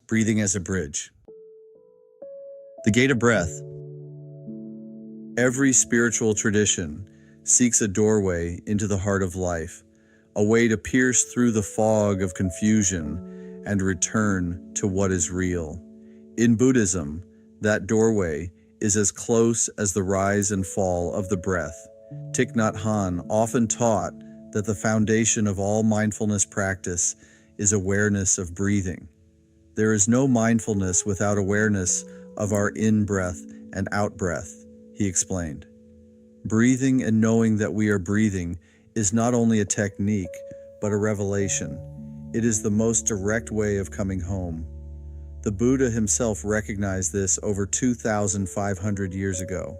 Breathing as a bridge. The gate of breath. Every spiritual tradition seeks a doorway into the heart of life, a way to pierce through the fog of confusion and return to what is real. In Buddhism, that doorway is as close as the rise and fall of the breath. Thich Nhat Hanh often taught that the foundation of all mindfulness practice is awareness of breathing. There is no mindfulness without awareness of our in-breath and out-breath, he explained. Breathing and knowing that we are breathing is not only a technique, but a revelation. It is the most direct way of coming home. The Buddha himself recognized this over 2,500 years ago.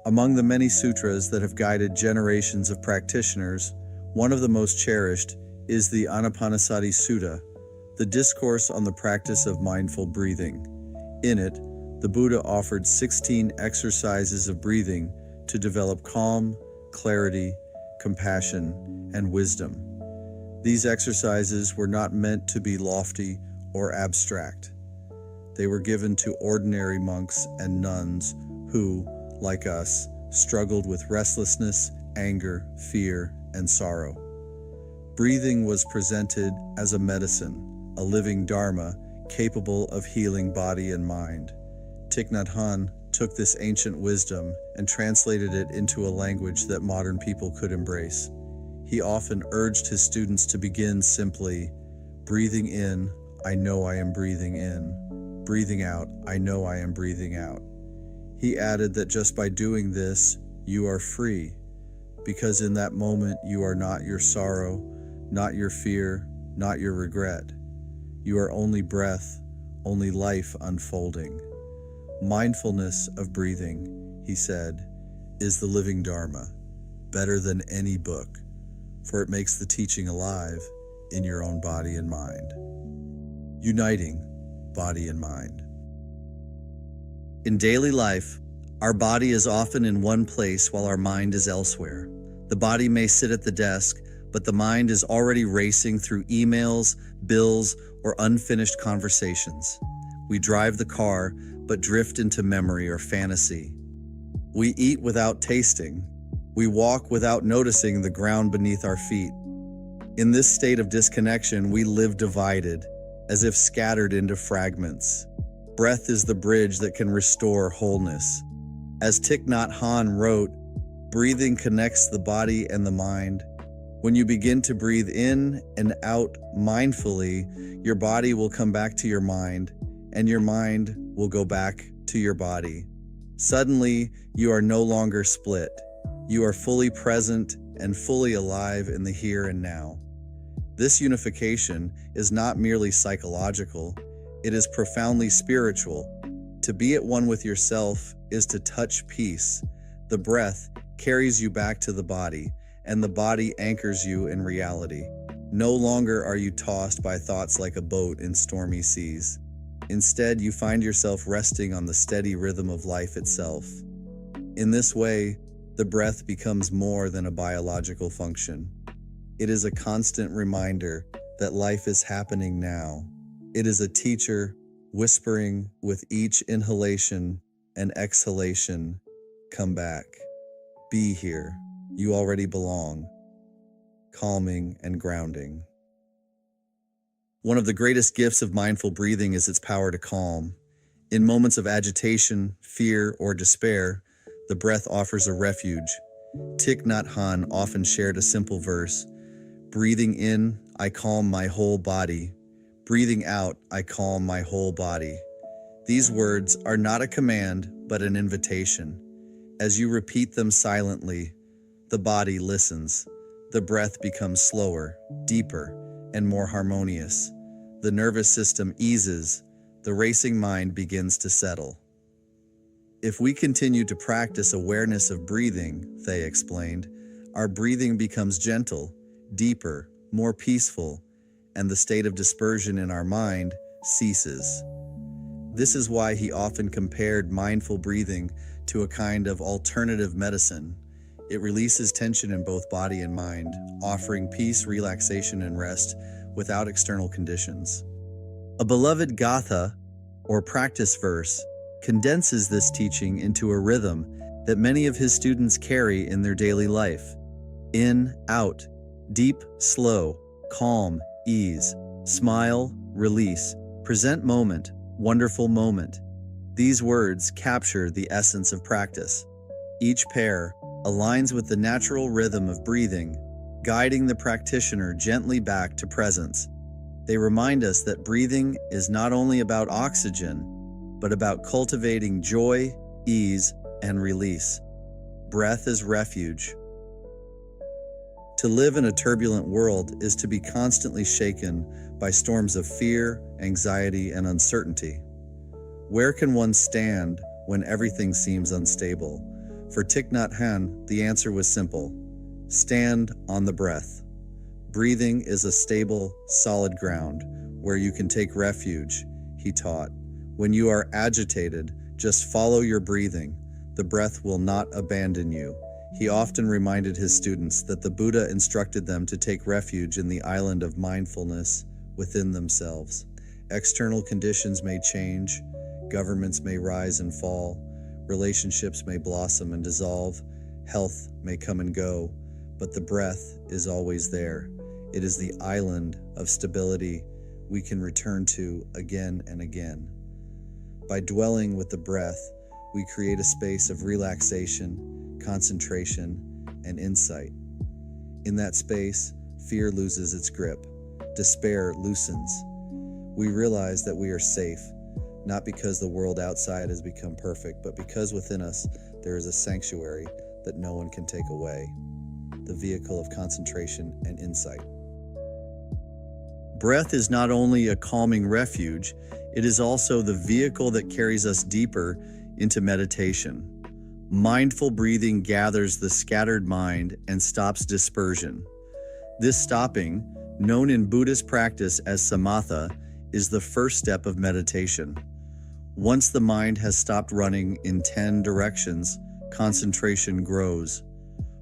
Among the many sutras that have guided generations of practitioners, one of the most cherished is the Anapanasati Sutta, the discourse on the practice of mindful breathing. In it, the Buddha offered 16 exercises of breathing to develop calm, clarity, compassion, and wisdom. These exercises were not meant to be lofty or abstract. They were given to ordinary monks and nuns who, like us, struggled with restlessness, anger, fear, and sorrow. Breathing was presented as a medicine, a living dharma capable of healing body and mind. Thich Nhat Hanh took this ancient wisdom and translated it into a language that modern people could embrace. He often urged his students to begin simply, breathing in, I know I am breathing in. Breathing out, I know I am breathing out. He added that just by doing this, you are free, because in that moment you are not your sorrow, not your fear, not your regret. You are only breath, only life unfolding. Mindfulness of breathing, he said, is the living dharma, better than any book, for it makes the teaching alive in your own body and mind. Uniting body and mind. In daily life, our body is often in one place while our mind is elsewhere. The body may sit at the desk, but the mind is already racing through emails, bills, or unfinished conversations. We drive the car, but drift into memory or fantasy. We eat without tasting. We walk without noticing the ground beneath our feet. In this state of disconnection, we live divided, as if scattered into fragments. Breath is the bridge that can restore wholeness. As Thich Nhat Hanh wrote, breathing connects the body and the mind. When you begin to breathe in and out mindfully, your body will come back to your mind, and your mind will go back to your body. Suddenly, you are no longer split. You are fully present and fully alive in the here and now. This unification is not merely psychological, it is profoundly spiritual. To be at one with yourself is to touch peace. The breath carries you back to the body, and the body anchors you in reality. No longer are you tossed by thoughts like a boat in stormy seas. Instead, you find yourself resting on the steady rhythm of life itself. In this way, the breath becomes more than a biological function. It is a constant reminder that life is happening now. It is a teacher whispering with each inhalation and exhalation, come back. Be here. You already belong. Calming and grounding. One of the greatest gifts of mindful breathing is its power to calm. In moments of agitation, fear, or despair, the breath offers a refuge. Thich Nhat Hanh often shared a simple verse, breathing in, I calm my whole body. Breathing out, I calm my whole body. These words are not a command, but an invitation. As you repeat them silently, the body listens. The breath becomes slower, deeper, and more harmonious. The nervous system eases. The racing mind begins to settle. If we continue to practice awareness of breathing, Thay explained, our breathing becomes gentle, deeper, more peaceful, and the state of dispersion in our mind ceases. This is why he often compared mindful breathing to a kind of alternative medicine. It releases tension in both body and mind, offering peace, relaxation, and rest without external conditions. A beloved gatha, or practice verse, condenses this teaching into a rhythm that many of his students carry in their daily life. In, out, deep, slow, calm, ease, smile, release, present moment, wonderful moment. These words capture the essence of practice. Each pair aligns with the natural rhythm of breathing, guiding the practitioner gently back to presence. They remind us that breathing is not only about oxygen, but about cultivating joy, ease, and release. Breath as refuge. To live in a turbulent world is to be constantly shaken by storms of fear, anxiety, and uncertainty. Where can one stand when everything seems unstable? For Thích Nhất Hạnh, the answer was simple: stand on the breath. Breathing is a stable, solid ground where you can take refuge, he taught. When you are agitated, just follow your breathing. The breath will not abandon you. He often reminded his students that the Buddha instructed them to take refuge in the island of mindfulness within themselves. External conditions may change, governments may rise and fall, relationships may blossom and dissolve, health may come and go, but the breath is always there. It is the island of stability we can return to again and again. By dwelling with the breath, we create a space of relaxation, concentration, and insight. In that space, fear loses its grip, despair loosens. We realize that we are safe, not because the world outside has become perfect, but because within us there is a sanctuary that no one can take away, the vehicle of concentration and insight. Breath is not only a calming refuge, it is also the vehicle that carries us deeper into meditation. Mindful breathing gathers the scattered mind and stops dispersion. This stopping, known in Buddhist practice as samatha, is the first step of meditation. Once the mind has stopped running in 10 directions, concentration grows.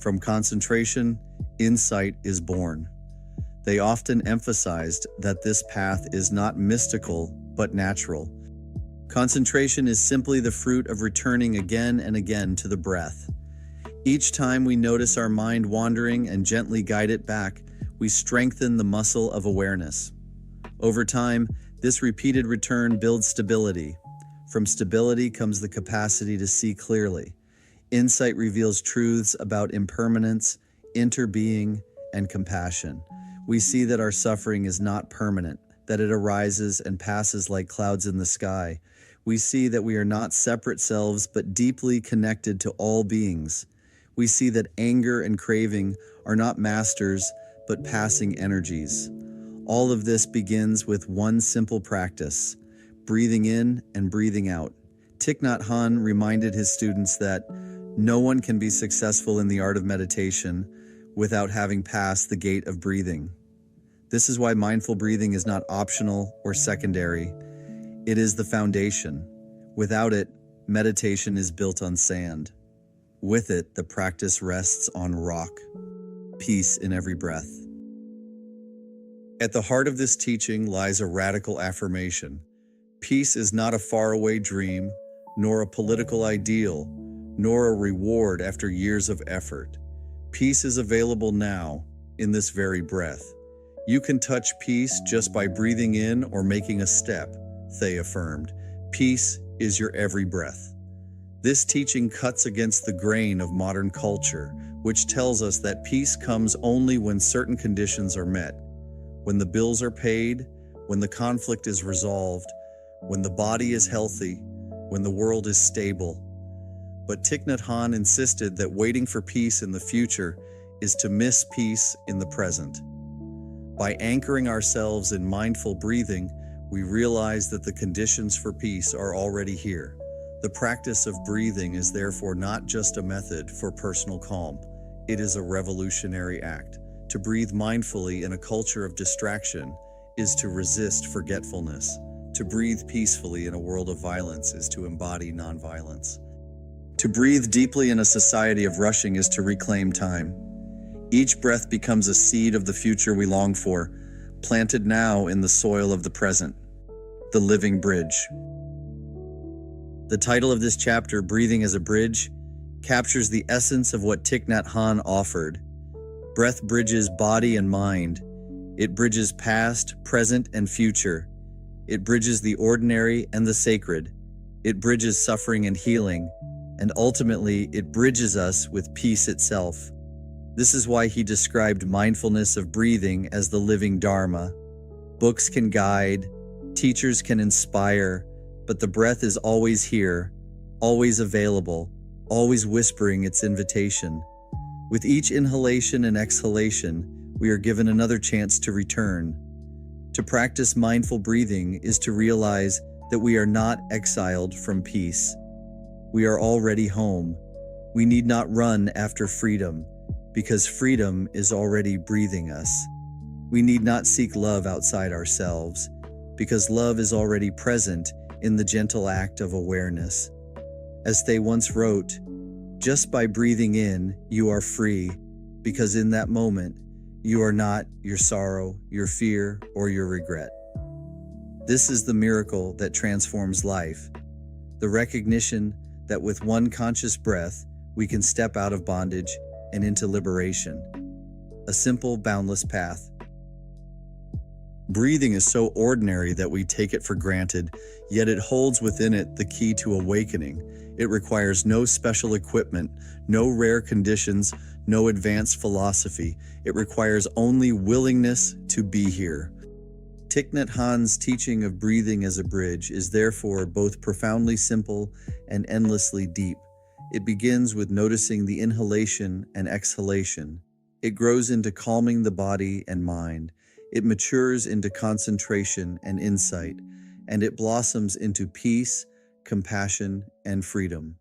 From concentration, insight is born. They often emphasized that this path is not mystical, but natural. Concentration is simply the fruit of returning again and again to the breath. Each time we notice our mind wandering and gently guide it back, we strengthen the muscle of awareness. Over time, this repeated return builds stability. From stability comes the capacity to see clearly. Insight reveals truths about impermanence, interbeing, and compassion. We see that our suffering is not permanent, that it arises and passes like clouds in the sky. We see that we are not separate selves, but deeply connected to all beings. We see that anger and craving are not masters, but passing energies. All of this begins with one simple practice: breathing in and breathing out. Thích Nhất Hạnh reminded his students that no one can be successful in the art of meditation without having passed the gate of breathing. This is why mindful breathing is not optional or secondary. It is the foundation. Without it, meditation is built on sand. With it, the practice rests on rock. Peace in every breath. At the heart of this teaching lies a radical affirmation. Peace is not a faraway dream, nor a political ideal, nor a reward after years of effort. Peace is available now, in this very breath. You can touch peace just by breathing in or making a step, Thay affirmed. Peace is your every breath. This teaching cuts against the grain of modern culture, which tells us that peace comes only when certain conditions are met. When the bills are paid, when the conflict is resolved, when the body is healthy, when the world is stable. But Thích Nhất Hạnh insisted that waiting for peace in the future is to miss peace in the present. By anchoring ourselves in mindful breathing, we realize that the conditions for peace are already here. The practice of breathing is therefore not just a method for personal calm. It is a revolutionary act. To breathe mindfully in a culture of distraction is to resist forgetfulness. To breathe peacefully in a world of violence is to embody nonviolence. To breathe deeply in a society of rushing is to reclaim time. Each breath becomes a seed of the future we long for, planted now in the soil of the present. The Living Bridge. The title of this chapter, Breathing as a Bridge, captures the essence of what Thich Nhat Hanh offered. Breath bridges body and mind. It bridges past, present, and future. It bridges the ordinary and the sacred. It bridges suffering and healing. And ultimately, it bridges us with peace itself. This is why he described mindfulness of breathing as the living Dharma. Books can guide, teachers can inspire, but the breath is always here, always available, always whispering its invitation. With each inhalation and exhalation, we are given another chance to return. To practice mindful breathing is to realize that we are not exiled from peace. We are already home. We need not run after freedom, because freedom is already breathing us. We need not seek love outside ourselves, because love is already present in the gentle act of awareness. As they once wrote, just by breathing in, you are free, because in that moment, you are not your sorrow, your fear, or your regret. This is the miracle that transforms life, the recognition that with one conscious breath, we can step out of bondage and into liberation. A simple, boundless path. Breathing is so ordinary that we take it for granted, yet it holds within it the key to awakening. It requires no special equipment, no rare conditions, no advanced philosophy. It requires only willingness to be here. Thich Nhat Hanh's teaching of breathing as a bridge is therefore both profoundly simple and endlessly deep. It begins with noticing the inhalation and exhalation. It grows into calming the body and mind. It matures into concentration and insight, and it blossoms into peace, compassion, and freedom.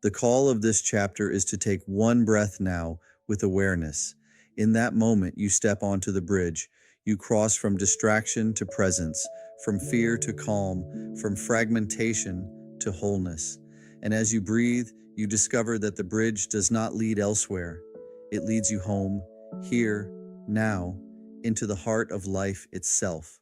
The call of this chapter is to take one breath now with awareness. In that moment, you step onto the bridge. You cross from distraction to presence, from fear to calm, from fragmentation to wholeness. And as you breathe, you discover that the bridge does not lead elsewhere. It leads you home, here, now, into the heart of life itself.